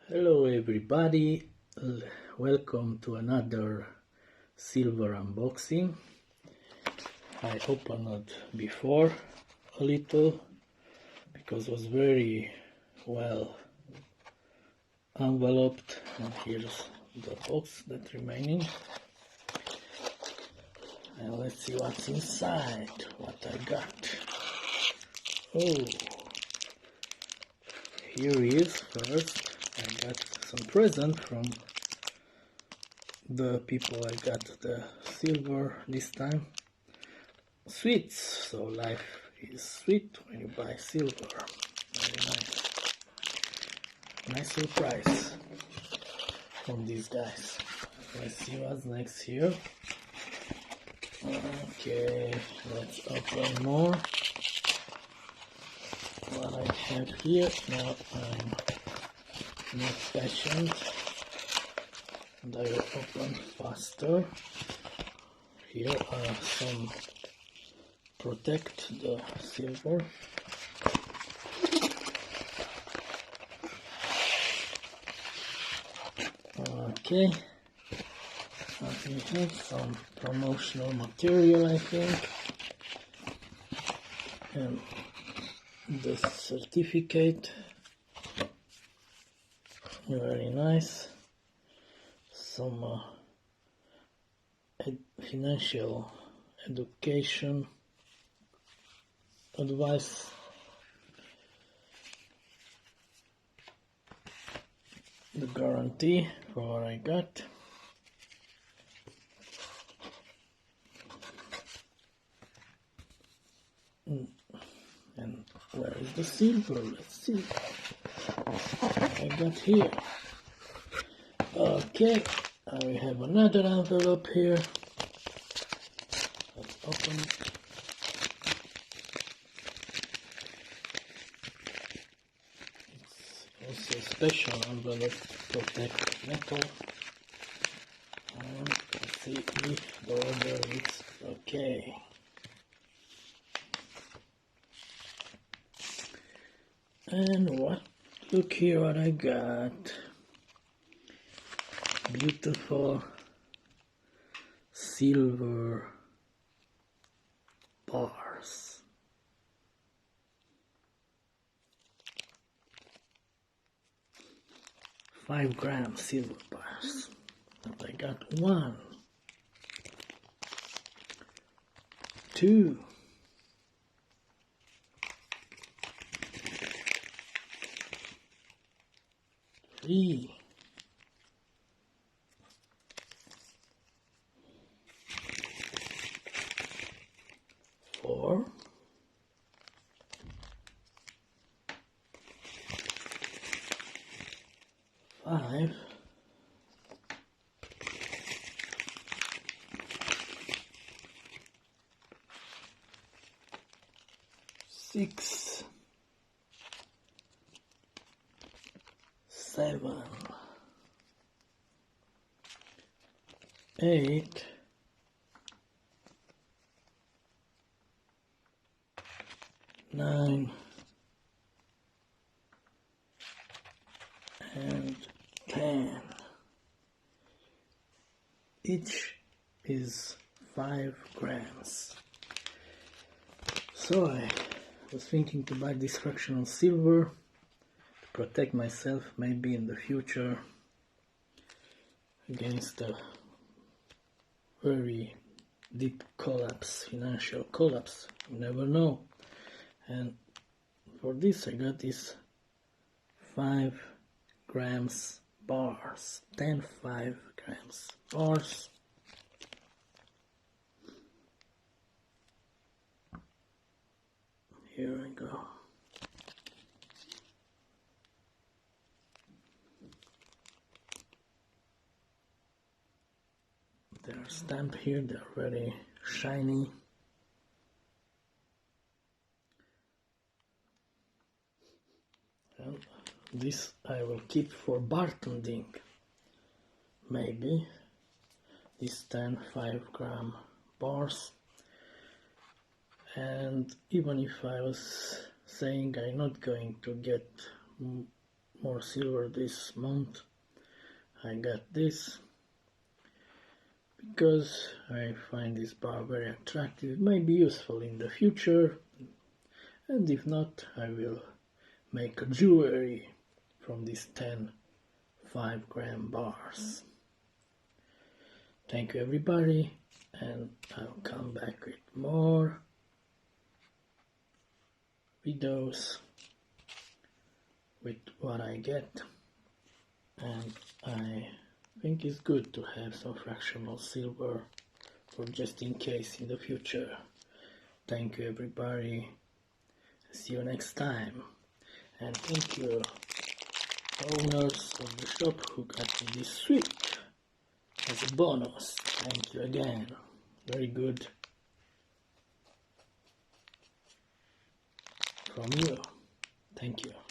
Hello everybody, welcome to another silver unboxing. I opened it before a little because it was very well enveloped, and here's the box that's remaining. And let's see what's inside, what I got. Oh, here is first. I got some present from the people I got the silver this time. Sweets, so life is sweet when you buy silver. Very nice surprise from these guys. Let's see what's next here. Okay, let's open more. What I have here now, I'm not patient and I will open faster. Here are some protect the silver. Okay, we have some promotional material, I think, and the certificate, very nice. Some financial education advice. The guarantee for what I got. And where is the silver? Let's see. I got here. Okay, I have another envelope here. Let's open it. It's also a special envelope to protect metal. And let's see if the order is okay. And look here what I got. Beautiful silver bars. $5 silver bars. And I got 1, 2, 3, 4, 5, 6, 7, 8, 9, and 10. Each is 5 grams. So I was thinking to buy this fractional silver to protect myself maybe in the future against a very deep collapse, financial collapse. You never know. And for this I got these 5 grams bars, 5 grams bars. Here I go. They are stamped here, they are very shiny. And this I will keep for bartending, maybe. These 5-gram bars. And even if I was saying I'm not going to get more silver this month. I got this because I find this bar very attractive. It may be useful in the future, and if not, I will make a jewelry from these 10 5-gram bars. Thank you everybody, and I'll come back with more videos with what I get, and I think it's good to have some fractional silver for just in case in the future. Thank you everybody, see you next time, and thank you owners of the shop who got me this suite as a bonus. Thank you again, very good from you. Thank you.